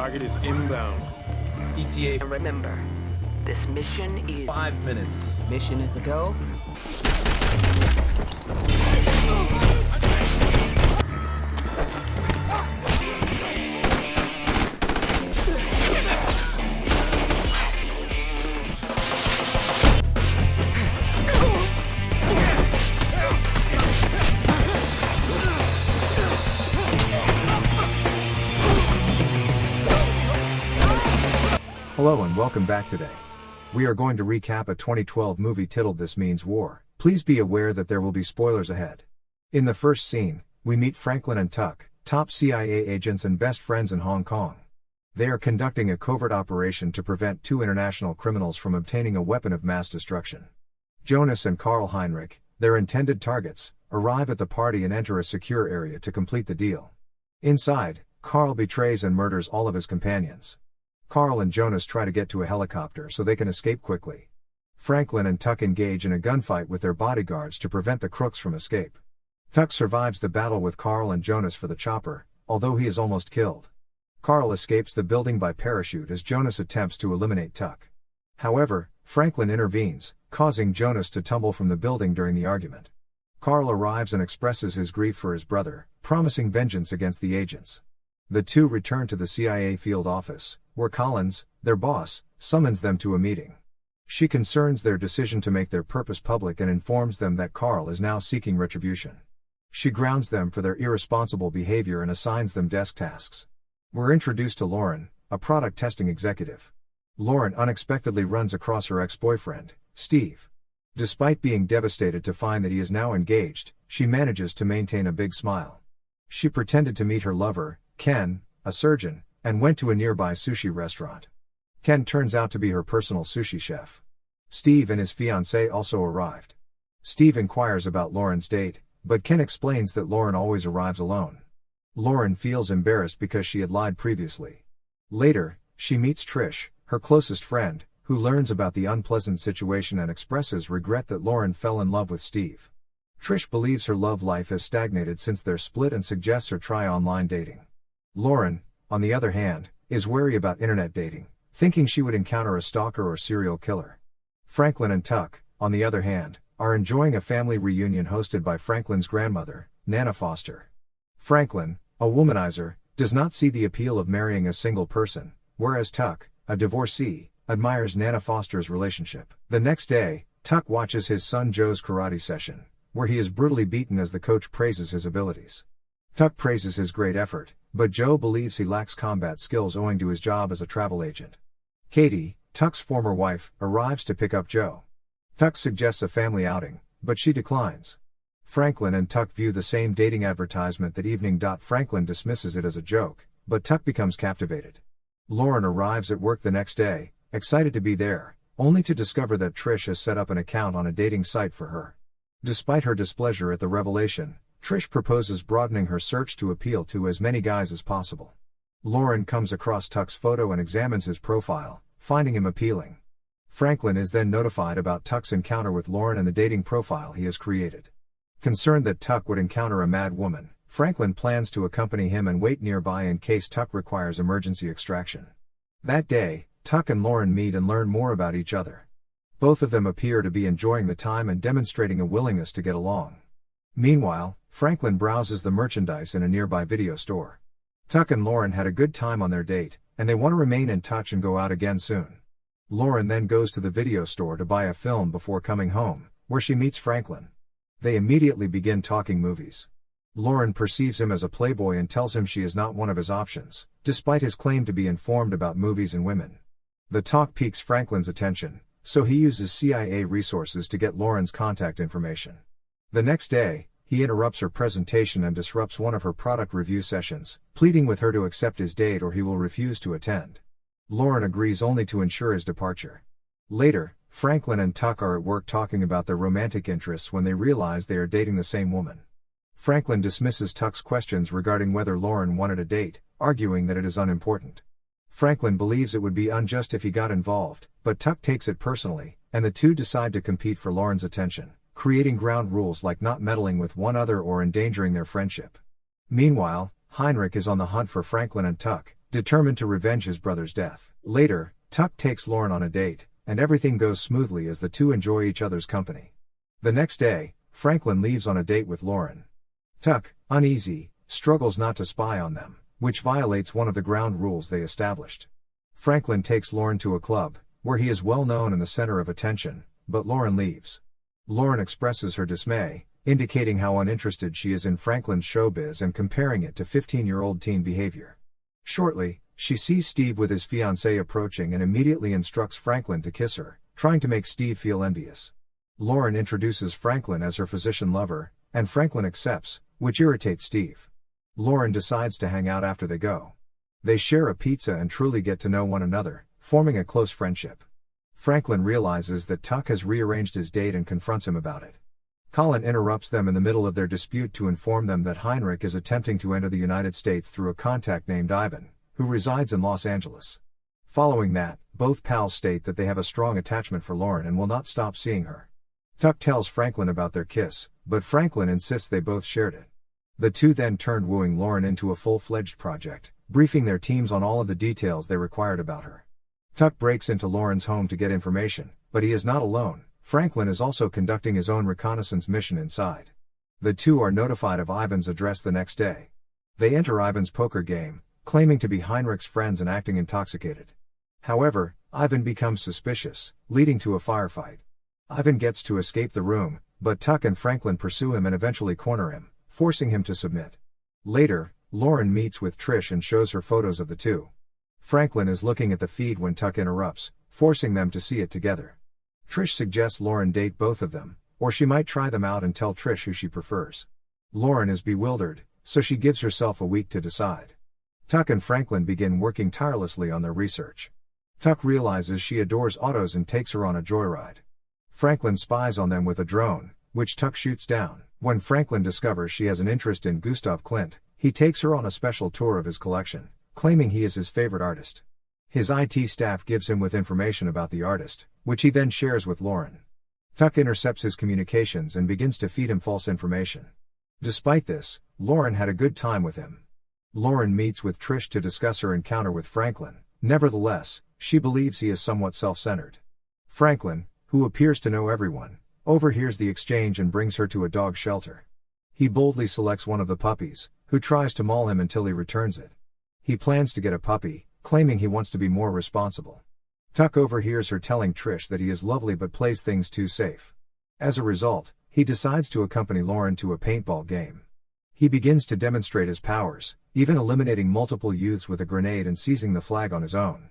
Target is inbound. ETA. And remember, this mission is 5 minutes. Mission is a go. Hello and welcome back today. We are going to recap a 2012 movie titled This Means War. Please be aware that there will be spoilers ahead. In the first scene, we meet Franklin and Tuck, top CIA agents and best friends in Hong Kong. They are conducting a covert operation to prevent two international criminals from obtaining a weapon of mass destruction. Jonas and Karl Heinrich, their intended targets, arrive at the party and enter a secure area to complete the deal. Inside, Karl betrays and murders all of his companions. Karl and Jonas try to get to a helicopter so they can escape quickly. Franklin and Tuck engage in a gunfight with their bodyguards to prevent the crooks from escape. Tuck survives the battle with Karl and Jonas for the chopper, although he is almost killed. Karl escapes the building by parachute as Jonas attempts to eliminate Tuck. However, Franklin intervenes, causing Jonas to tumble from the building during the argument. Karl arrives and expresses his grief for his brother, promising vengeance against the agents. The two return to the CIA field office, where Collins, their boss, summons them to a meeting. She concerns their decision to make their purpose public and informs them that Karl is now seeking retribution. She grounds them for their irresponsible behavior and assigns them desk tasks. We're introduced to Lauren, a product testing executive. Lauren unexpectedly runs across her ex-boyfriend, Steve. Despite being devastated to find that he is now engaged, she manages to maintain a big smile. She pretended to meet her lover, Ken, a surgeon, and went to a nearby sushi restaurant. Ken turns out to be her personal sushi chef. Steve and his fiancée also arrived. Steve inquires about Lauren's date, but Ken explains that Lauren always arrives alone. Lauren feels embarrassed because she had lied previously. Later, she meets Trish, her closest friend, who learns about the unpleasant situation and expresses regret that Lauren fell in love with Steve. Trish believes her love life has stagnated since their split and suggests her try online dating. Lauren, on the other hand, is wary about internet dating, thinking she would encounter a stalker or serial killer. Franklin and Tuck, on the other hand, are enjoying a family reunion hosted by Franklin's grandmother, Nana Foster. Franklin, a womanizer, does not see the appeal of marrying a single person, whereas Tuck, a divorcee, admires Nana Foster's relationship. The next day, Tuck watches his son Joe's karate session, where he is brutally beaten as the coach praises his abilities. Tuck praises his great effort, but Joe believes he lacks combat skills owing to his job as a travel agent. Katie, Tuck's former wife, arrives to pick up Joe. Tuck suggests a family outing, but she declines. Franklin and Tuck view the same dating advertisement that evening. Franklin dismisses it as a joke, but Tuck becomes captivated. Lauren arrives at work the next day, excited to be there, only to discover that Trish has set up an account on a dating site for her. Despite her displeasure at the revelation, Trish proposes broadening her search to appeal to as many guys as possible. Lauren comes across Tuck's photo and examines his profile, finding him appealing. Franklin is then notified about Tuck's encounter with Lauren and the dating profile he has created. Concerned that Tuck would encounter a mad woman, Franklin plans to accompany him and wait nearby in case Tuck requires emergency extraction. That day, Tuck and Lauren meet and learn more about each other. Both of them appear to be enjoying the time and demonstrating a willingness to get along. Meanwhile, Franklin browses the merchandise in a nearby video store. Tuck and Lauren had a good time on their date, and they want to remain in touch and go out again soon. Lauren then goes to the video store to buy a film before coming home, where she meets Franklin. They immediately begin talking movies. Lauren perceives him as a playboy and tells him she is not one of his options, despite his claim to be informed about movies and women. The talk piques Franklin's attention, so he uses CIA resources to get Lauren's contact information. The next day, he interrupts her presentation and disrupts one of her product review sessions, pleading with her to accept his date or he will refuse to attend. Lauren agrees only to ensure his departure. Later, Franklin and Tuck are at work talking about their romantic interests when they realize they are dating the same woman. Franklin dismisses Tuck's questions regarding whether Lauren wanted a date, arguing that it is unimportant. Franklin believes it would be unjust if he got involved, but Tuck takes it personally, and the two decide to compete for Lauren's attention, creating ground rules like not meddling with one another or endangering their friendship. Meanwhile, Heinrich is on the hunt for Franklin and Tuck, determined to revenge his brother's death. Later, Tuck takes Lauren on a date, and everything goes smoothly as the two enjoy each other's company. The next day, Franklin leaves on a date with Lauren. Tuck, uneasy, struggles not to spy on them, which violates one of the ground rules they established. Franklin takes Lauren to a club, where he is well known and the center of attention, but Lauren leaves. Lauren expresses her dismay, indicating how uninterested she is in Franklin's showbiz and comparing it to 15-year-old teen behavior. Shortly, she sees Steve with his fiancée approaching and immediately instructs Franklin to kiss her, trying to make Steve feel envious. Lauren introduces Franklin as her physician lover, and Franklin accepts, which irritates Steve. Lauren decides to hang out after they go. They share a pizza and truly get to know one another, forming a close friendship. Franklin realizes that Tuck has rearranged his date and confronts him about it. Colin interrupts them in the middle of their dispute to inform them that Heinrich is attempting to enter the United States through a contact named Ivan, who resides in Los Angeles. Following that, both pals state that they have a strong attachment for Lauren and will not stop seeing her. Tuck tells Franklin about their kiss, but Franklin insists they both shared it. The two then turned wooing Lauren into a full-fledged project, briefing their teams on all of the details they required about her. Tuck breaks into Lauren's home to get information, but he is not alone. Franklin is also conducting his own reconnaissance mission inside. The two are notified of Ivan's address the next day. They enter Ivan's poker game, claiming to be Heinrich's friends and acting intoxicated. However, Ivan becomes suspicious, leading to a firefight. Ivan gets to escape the room, but Tuck and Franklin pursue him and eventually corner him, forcing him to submit. Later, Lauren meets with Trish and shows her photos of the two. Franklin is looking at the feed when Tuck interrupts, forcing them to see it together. Trish suggests Lauren date both of them, or she might try them out and tell Trish who she prefers. Lauren is bewildered, so she gives herself a week to decide. Tuck and Franklin begin working tirelessly on their research. Tuck realizes she adores autos and takes her on a joyride. Franklin spies on them with a drone, which Tuck shoots down. When Franklin discovers she has an interest in Gustav Klimt, he takes her on a special tour of his collection, claiming he is his favorite artist. His IT staff gives him with information about the artist, which he then shares with Lauren. Tuck intercepts his communications and begins to feed him false information. Despite this, Lauren had a good time with him. Lauren meets with Trish to discuss her encounter with Franklin. Nevertheless, she believes he is somewhat self-centered. Franklin, who appears to know everyone, overhears the exchange and brings her to a dog shelter. He boldly selects one of the puppies, who tries to maul him until he returns it. He plans to get a puppy, claiming he wants to be more responsible. Tuck overhears her telling Trish that he is lovely but plays things too safe. As a result, he decides to accompany Lauren to a paintball game. He begins to demonstrate his powers, even eliminating multiple youths with a grenade and seizing the flag on his own.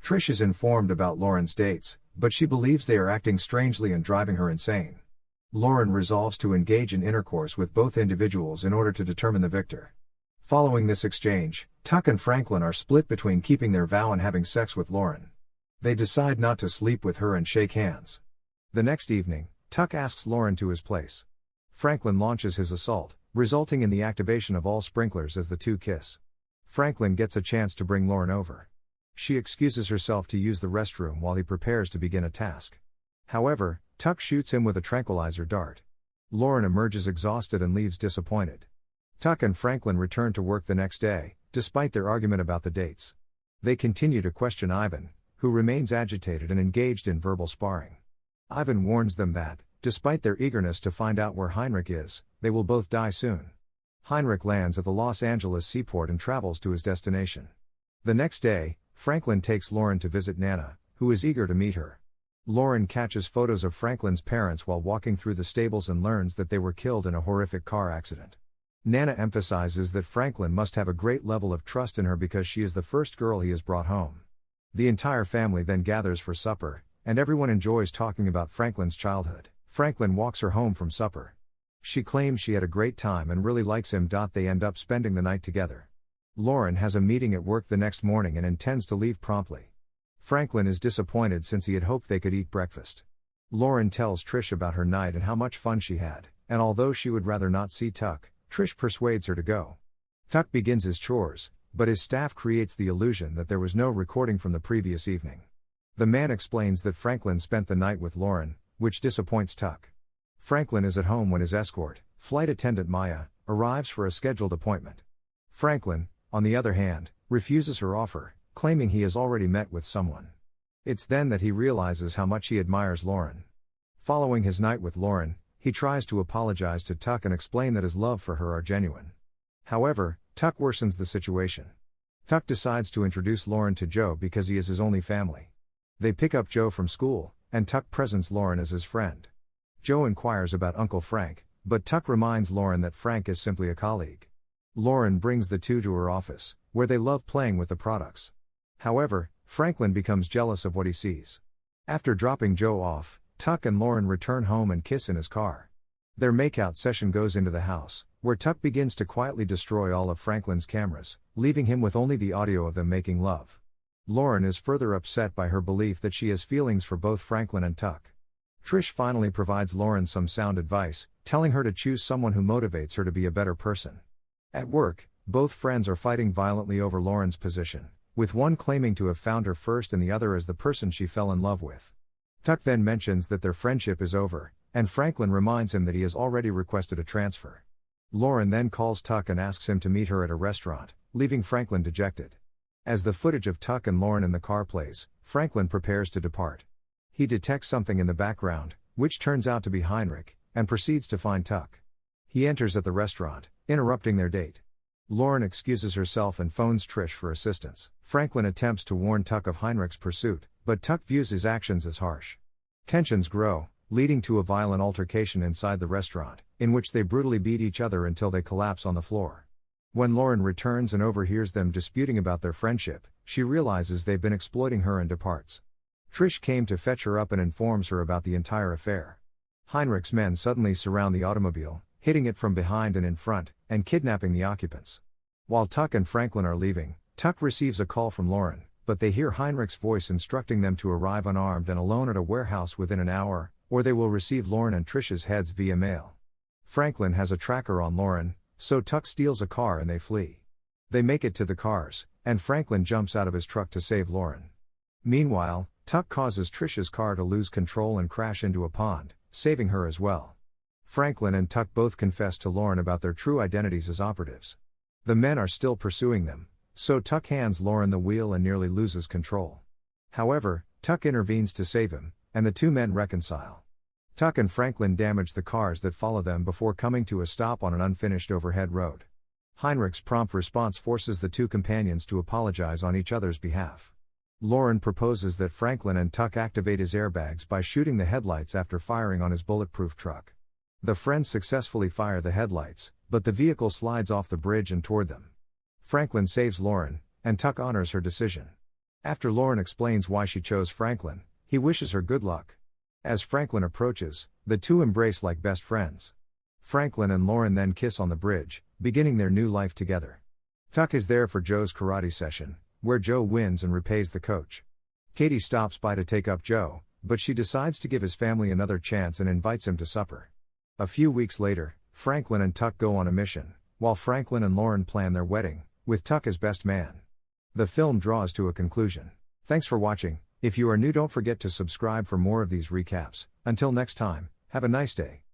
Trish is informed about Lauren's dates, but she believes they are acting strangely and driving her insane. Lauren resolves to engage in intercourse with both individuals in order to determine the victor. Following this exchange, Tuck and Franklin are split between keeping their vow and having sex with Lauren. They decide not to sleep with her and shake hands. The next evening, Tuck asks Lauren to his place. Franklin launches his assault, resulting in the activation of all sprinklers as the two kiss. Franklin gets a chance to bring Lauren over. She excuses herself to use the restroom while he prepares to begin a task. However, Tuck shoots him with a tranquilizer dart. Lauren emerges exhausted and leaves disappointed. Tuck and Franklin return to work the next day, despite their argument about the dates. They continue to question Ivan, who remains agitated and engaged in verbal sparring. Ivan warns them that, despite their eagerness to find out where Heinrich is, they will both die soon. Heinrich lands at the Los Angeles seaport and travels to his destination. The next day, Franklin takes Lauren to visit Nana, who is eager to meet her. Lauren catches photos of Franklin's parents while walking through the stables and learns that they were killed in a horrific car accident. Nana emphasizes that Franklin must have a great level of trust in her because she is the first girl he has brought home. The entire family then gathers for supper, and everyone enjoys talking about Franklin's childhood. Franklin walks her home from supper. She claims she had a great time and really likes him. They end up spending the night together. Lauren has a meeting at work the next morning and intends to leave promptly. Franklin is disappointed since he had hoped they could eat breakfast. Lauren tells Trish about her night and how much fun she had, and although she would rather not see Tuck, Trish persuades her to go. Tuck begins his chores, but his staff creates the illusion that there was no recording from the previous evening. The man explains that Franklin spent the night with Lauren, which disappoints Tuck. Franklin is at home when his escort, flight attendant Maya, arrives for a scheduled appointment. Franklin, on the other hand, refuses her offer, claiming he has already met with someone. It's then that he realizes how much he admires Lauren. Following his night with Lauren, he tries to apologize to Tuck and explain that his love for her are genuine. However, Tuck worsens the situation. Tuck decides to introduce Lauren to Joe because he is his only family. They pick up Joe from school, and Tuck presents Lauren as his friend. Joe inquires about Uncle Frank, but Tuck reminds Lauren that Frank is simply a colleague. Lauren brings the two to her office, where they love playing with the products. However, Franklin becomes jealous of what he sees. After dropping Joe off, Tuck and Lauren return home and kiss in his car. Their makeout session goes into the house, where Tuck begins to quietly destroy all of Franklin's cameras, leaving him with only the audio of them making love. Lauren is further upset by her belief that she has feelings for both Franklin and Tuck. Trish finally provides Lauren some sound advice, telling her to choose someone who motivates her to be a better person. At work, both friends are fighting violently over Lauren's position, with one claiming to have found her first and the other as the person she fell in love with. Tuck then mentions that their friendship is over, and Franklin reminds him that he has already requested a transfer. Lauren then calls Tuck and asks him to meet her at a restaurant, leaving Franklin dejected. As the footage of Tuck and Lauren in the car plays, Franklin prepares to depart. He detects something in the background, which turns out to be Heinrich, and proceeds to find Tuck. He enters at the restaurant, interrupting their date. Lauren excuses herself and phones Trish for assistance. Franklin attempts to warn Tuck of Heinrich's pursuit, but Tuck views his actions as harsh. Tensions grow, leading to a violent altercation inside the restaurant, in which they brutally beat each other until they collapse on the floor. When Lauren returns and overhears them disputing about their friendship, she realizes they've been exploiting her and departs. Trish came to fetch her up and informs her about the entire affair. Heinrich's men suddenly surround the automobile, hitting it from behind and in front, and kidnapping the occupants. While Tuck and Franklin are leaving, Tuck receives a call from Lauren, but they hear Heinrich's voice instructing them to arrive unarmed and alone at a warehouse within an hour, or they will receive Lauren and Trish's heads via mail. Franklin has a tracker on Lauren, so Tuck steals a car and they flee. They make it to the cars, and Franklin jumps out of his truck to save Lauren. Meanwhile, Tuck causes Trish's car to lose control and crash into a pond, saving her as well. Franklin and Tuck both confess to Lauren about their true identities as operatives. The men are still pursuing them, so Tuck hands Lauren the wheel and nearly loses control. However, Tuck intervenes to save him, and the two men reconcile. Tuck and Franklin damage the cars that follow them before coming to a stop on an unfinished overhead road. Heinrich's prompt response forces the two companions to apologize on each other's behalf. Lauren proposes that Franklin and Tuck activate his airbags by shooting the headlights after firing on his bulletproof truck. The friends successfully fire the headlights, but the vehicle slides off the bridge and toward them. Franklin saves Lauren, and Tuck honors her decision. After Lauren explains why she chose Franklin, he wishes her good luck. As Franklin approaches, the two embrace like best friends. Franklin and Lauren then kiss on the bridge, beginning their new life together. Tuck is there for Joe's karate session, where Joe wins and repays the coach. Katie stops by to take up Joe, but she decides to give his family another chance and invites him to supper. A few weeks later, Franklin and Tuck go on a mission, while Franklin and Lauren plan their wedding, with Tuck as best man. The film draws to a conclusion. Thanks for watching. If you are new, don't forget to subscribe for more of these recaps. Until next time, have a nice day.